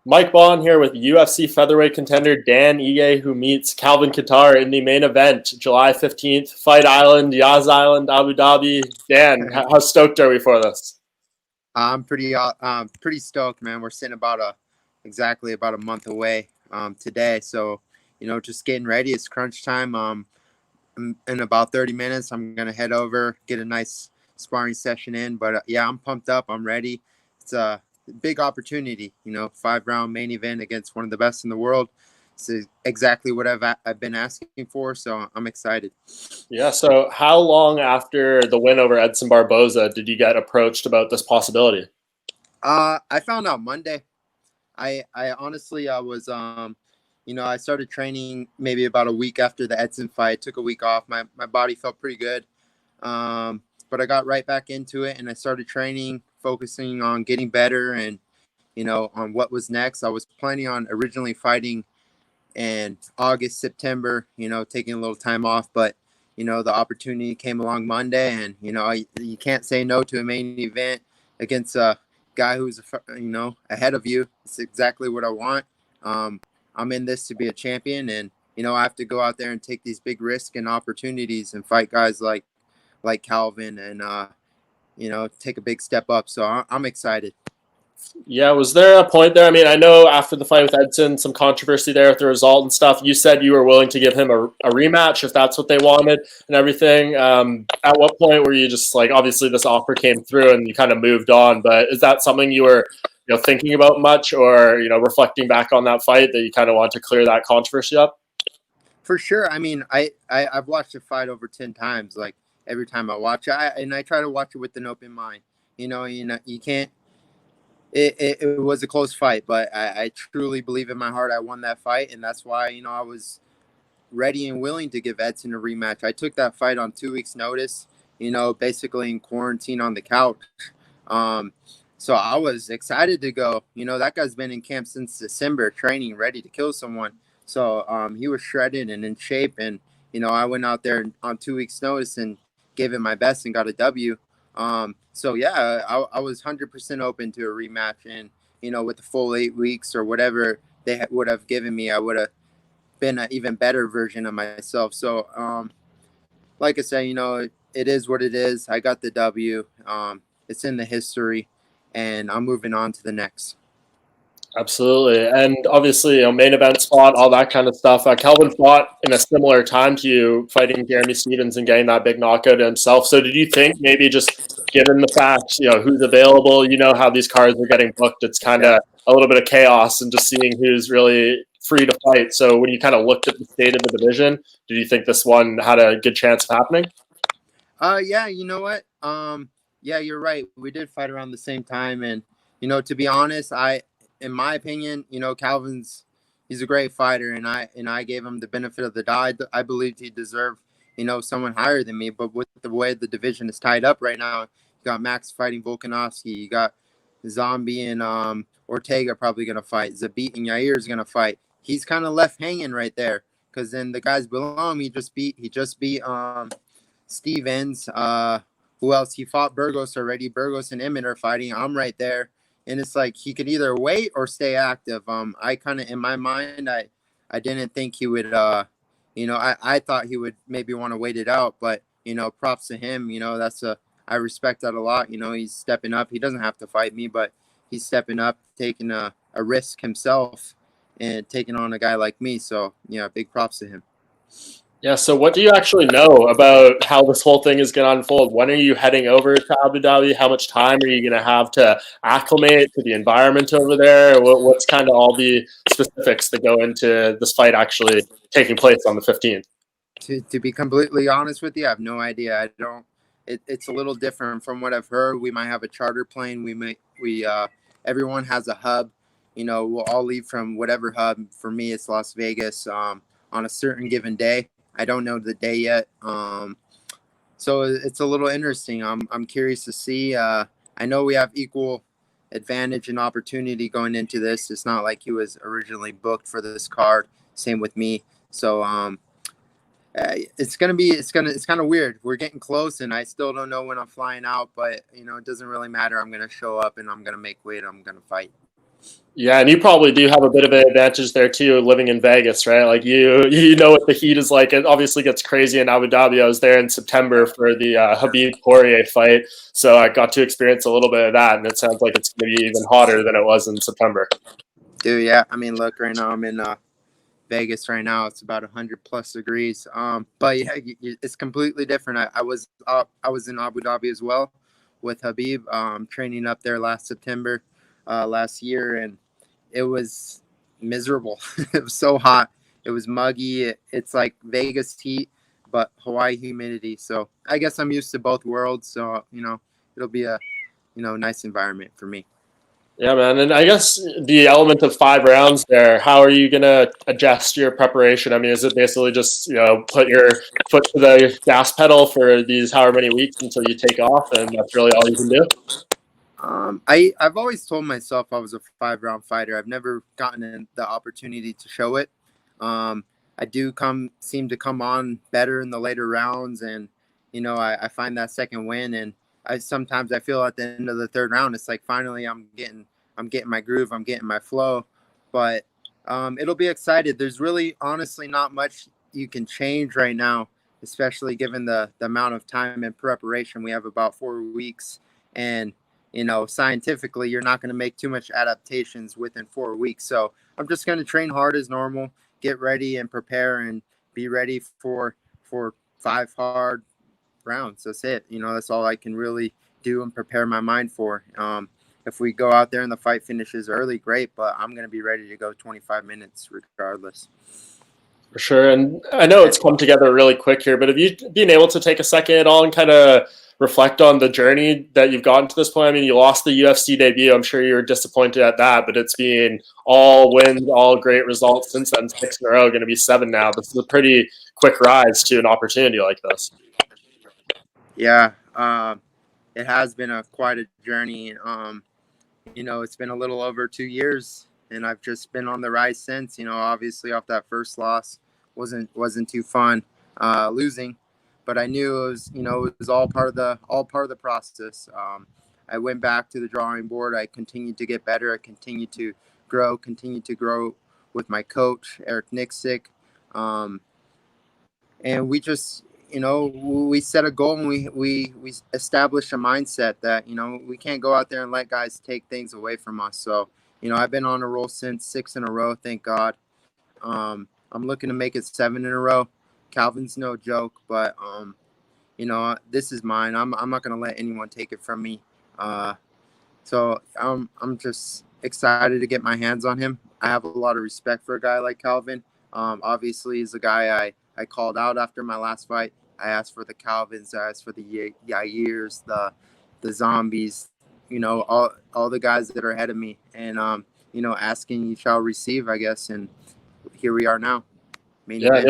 Mike Bond here with UFC featherweight contender Dan Ige, who meets Calvin Kattar in the main event, July 15th, Fight Island, Yas Island, Abu Dhabi. Dan, how stoked are we for this? I'm pretty stoked, man. We're sitting exactly about a month away today, so just getting ready. It's crunch time. In about 30 minutes, I'm gonna head over, get a nice sparring session in. But yeah, I'm pumped up. I'm ready. It's a big opportunity. 5-round main event against one of the best in the world. It's exactly what I've been asking for, so I'm excited. Yeah, so how long after the win over Edson Barboza did you get approached about this possibility? I found out Monday. I honestly I was I started training maybe about a week after the Edson fight. Took a week off. My body felt pretty good. But I got right back into it and I started training, focusing on getting better and on what was next. I was planning on originally fighting in August, September, taking a little time off, but the opportunity came along Monday and you can't say no to a main event against a guy who's ahead of you. It's exactly what I want. Um, I'm in this to be a champion and I have to go out there and take these big risks and opportunities and fight guys like Calvin and take a big step up. So I'm excited. Yeah, was there a point there? I mean, I know after the fight with Edson, some controversy there with the result and stuff. You said you were willing to give him a rematch if that's what they wanted and everything. At what point were you just like, obviously this offer came through and you kind of moved on, but is that something you were, thinking about much or, reflecting back on that fight that you kind of want to clear that controversy up? For sure. I mean, I've watched the fight over 10 times. Like every time I watch it, I try to watch it with an open mind. You can't. It was a close fight, but I truly believe in my heart I won that fight, and that's why I was ready and willing to give Edson a rematch. I took that fight on 2 weeks' notice. Basically in quarantine on the couch. Um, so I was excited to go. That guy's been in camp since December, training, ready to kill someone. So he was shredded and in shape, and I went out there on 2 weeks' notice and gave it my best and got a W. So yeah, I was 100% open to a rematch, and with the full 8 weeks or whatever they would have given me, I would have been an even better version of myself. So like I said, it is what it is. I got the W. It's in the history, and I'm moving on to the next. Absolutely. And obviously, main event spot, all that kind of stuff. Calvin fought in a similar time to you, fighting Jeremy Stevens and getting that big knockout himself. So did you think maybe just given the fact, who's available, how these cards are getting booked, it's kind Yeah. of a little bit of chaos and just seeing who's really free to fight. So when you kind of looked at the state of the division, did you think this one had a good chance of happening? Yeah. You know what? Yeah, you're right. We did fight around the same time, and to be honest, in my opinion, he's a great fighter, and I gave him the benefit of the doubt. I believed he deserved, someone higher than me. But with the way the division is tied up right now, you got Max fighting Volkanovski, you got Zombie and Ortega probably gonna fight. Zabit and Yair is gonna fight. He's kind of left hanging right there because then the guys below him, he just beat Stevens. Who else? He fought Burgos already. Burgos and Emmett are fighting. I'm right there, and it's like he could either wait or stay active. I kind of in my mind, I didn't think he would. I thought he would maybe want to wait it out, but props to him. I respect that a lot. He's stepping up. He doesn't have to fight me, but he's stepping up, taking a risk himself, and taking on a guy like me. So yeah, big props to him. Yeah, so what do you actually know about how this whole thing is going to unfold? When are you heading over to Abu Dhabi? How much time are you going to have to acclimate to the environment over there? What's kind of all the specifics that go into this fight actually taking place on the 15th? To be completely honest with you, I have no idea. I don't. It's a little different from what I've heard. We might have a charter plane. Everyone has a hub. We'll all leave from whatever hub. For me, it's Las Vegas. On a certain given day. I don't know the day yet. So it's a little interesting. I'm curious to see. I know we have equal advantage and opportunity going into this. It's not like he was originally booked for this card. Same with me. So it's kind of weird. We're getting close, and I still don't know when I'm flying out, but it doesn't really matter. I'm gonna show up, and I'm gonna make weight. I'm gonna fight. Yeah, and you probably do have a bit of an advantage there too, living in Vegas, right? Like you know what the heat is like. It obviously gets crazy in Abu Dhabi. I was there in September for the Habib Poirier fight, so I got to experience a little bit of that, and it sounds like it's going to be even hotter than it was in September. Dude, yeah. I mean, look, right now I'm in Vegas right now. It's about 100+ degrees. But yeah, it's completely different. I was in Abu Dhabi as well with Habib, training up there last September, last year, and it was miserable. It was so hot. It was muggy. It's like Vegas heat, but Hawaii humidity. So I guess I'm used to both worlds. So it'll be a nice environment for me. Yeah, man. And I guess the element of 5 rounds there, how are you going to adjust your preparation? I mean, is it basically just, put your foot to the gas pedal for these however many weeks until you take off, and that's really all you can do? I've always told myself I was a 5 round fighter. I've never gotten the opportunity to show it. I do seem to come on better in the later rounds, and I find that second win, and I feel at the end of the third round, it's like finally I'm getting my groove, I'm getting my flow, but it'll be excited. There's really honestly not much you can change right now, especially given the amount of time and preparation we have, about 4 weeks, and scientifically, you're not going to make too much adaptations within 4 weeks. So I'm just going to train hard as normal, get ready and prepare, and be ready for 5 hard rounds. That's it. That's all I can really do and prepare my mind for. If we go out there and the fight finishes early, great, but I'm going to be ready to go 25 minutes regardless. For sure. And I know it's come together really quick here, but have you been able to take a second at all and kind of reflect on the journey that you've gotten to this point? I mean, you lost the UFC debut. I'm sure you were disappointed at that, but it's been all wins, all great results since then, 6 in a row, going to be 7 now. This is a pretty quick rise to an opportunity like this. Yeah, it has been quite a journey. It's been a little over 2 years, and I've just been on the rise since. Obviously off that first loss wasn't too fun, losing, but I knew it was all part of the process. I went back to the drawing board. I continued to get better. I continued to grow with my coach Eric Nixick, um, and we just we set a goal, and we established a mindset that we can't go out there and let guys take things away from us. So I've been on a roll since 6 in a row, thank God. I'm looking to make it 7 in a row. Calvin's no joke, but this is mine. I'm not gonna let anyone take it from me. So I'm just excited to get my hands on him. I have a lot of respect for a guy like Calvin. Obviously, he's a guy I called out after my last fight. I asked for the Calvins, I asked for the Yairs, the Zombies, all the guys that are ahead of me, and asking you shall receive, I guess, and here we are now. Main Yeah, event.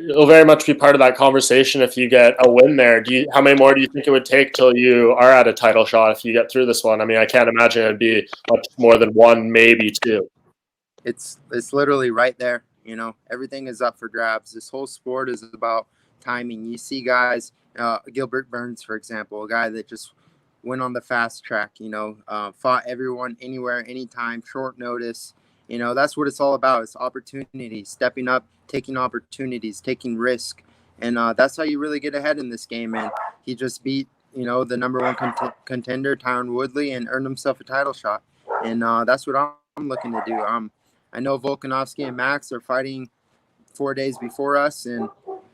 it'll very much be part of that conversation if you get a win there. How many more do you think it would take till you are at a title shot if you get through this one? I mean, I can't imagine it'd be much more than one, maybe two. It's literally right there. Everything is up for grabs. This whole sport is about timing. You see guys, Gilbert Burns, for example, a guy that just went on the fast track. Fought everyone, anywhere, anytime, short notice. That's what it's all about. It's opportunities, stepping up, taking opportunities, taking risk, and that's how you really get ahead in this game. And he just beat the number one contender, Tyron Woodley, and earned himself a title shot. And that's what I'm looking to do. I know Volkanovski and Max are fighting 4 days before us, and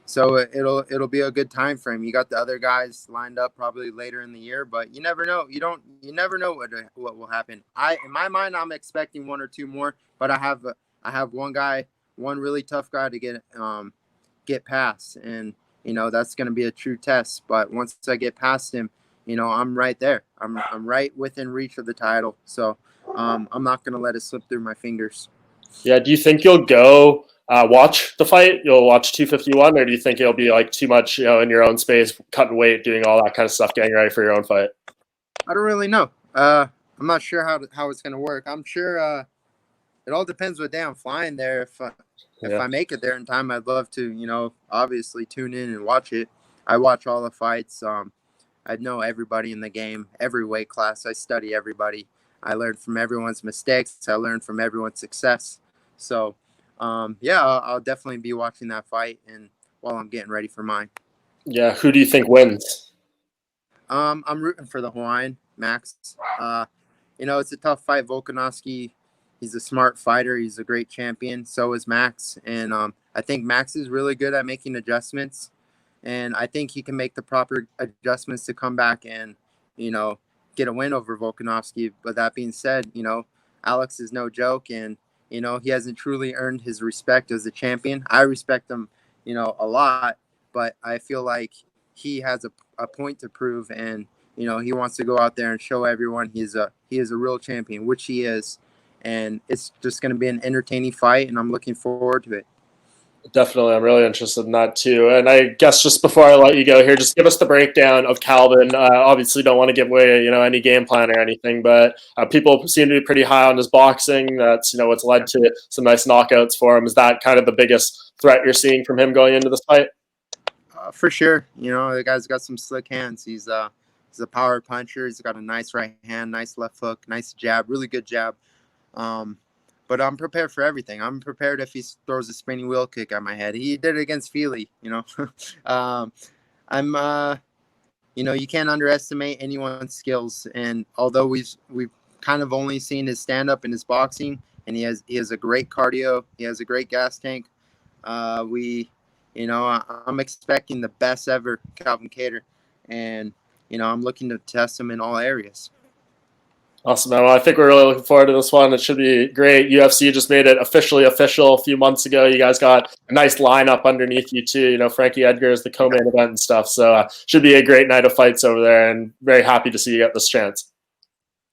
so it'll be a good time frame. You got the other guys lined up probably later in the year, but you never know. You never know what will happen. In my mind, I'm expecting one or two more, but I have one guy, one really tough guy to get past, and that's going to be a true test. But once I get past him, I'm right there. I'm right within reach of the title, so I'm not going to let it slip through my fingers. Yeah, do you think you'll go watch the fight? You'll watch 251, or do you think it'll be like too much, in your own space, cutting weight, doing all that kind of stuff, getting ready for your own fight? I don't really know. I'm not sure how it's gonna work. I'm sure it all depends what day I'm flying there. If Yeah. I make it there in time, I'd love to, obviously tune in and watch it. I watch all the fights. I know everybody in the game, every weight class. I study everybody. I learned from everyone's mistakes. I learned from everyone's success. So, yeah, I'll definitely be watching that fight and while I'm getting ready for mine. Yeah, who do you think wins? I'm rooting for the Hawaiian, Max. It's a tough fight. Volkanovski, he's a smart fighter. He's a great champion. So is Max. And I think Max is really good at making adjustments. And I think he can make the proper adjustments to come back and, you know, get a win over Volkanovski. But that being said, Alex is no joke. And, he hasn't truly earned his respect as a champion. I respect him, a lot. But I feel like he has a point to prove. And, he wants to go out there and show everyone he is a real champion, which he is. And it's just going to be an entertaining fight. And I'm looking forward to it. Definitely, I'm really interested in that too. And I guess just before I let you go here, just give us the breakdown of Calvin. Obviously, don't want to give away any game plan or anything, but people seem to be pretty high on his boxing. That's what's led to some nice knockouts for him. Is that kind of the biggest threat you're seeing from him going into this fight? For sure, the guy's got some slick hands. He's a power puncher. He's got a nice right hand, nice left hook, nice jab, really good jab. But I'm prepared for everything. I'm prepared if he throws a spinning wheel kick at my head. He did it against Feely, I'm you can't underestimate anyone's skills. And although we've kind of only seen his stand up and his boxing, and he has a great cardio, he has a great gas tank. I'm expecting the best ever Calvin Kattar, and I'm looking to test him in all areas. Awesome, man. Well, I think we're really looking forward to this one. It should be great. UFC just made it officially official a few months ago. You guys got a nice lineup underneath you too. Frankie Edgar is the co-main event and stuff. So should be a great night of fights over there, and very happy to see you get this chance.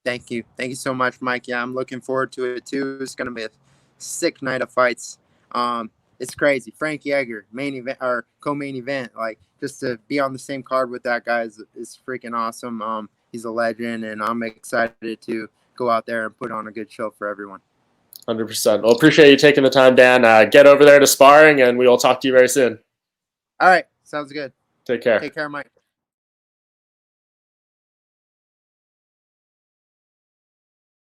Thank you so much, Mike. Yeah, I'm looking forward to it too. It's gonna be a sick night of fights. It's crazy. Frankie Edgar, main event or co-main event. Like, just to be on the same card with that guy is freaking awesome. He's a legend, and I'm excited to go out there and put on a good show for everyone. 100%. Well, appreciate you taking the time, Dan. Get over there to sparring, and we will talk to you very soon. All right, sounds good. Take care. Take care, Mike.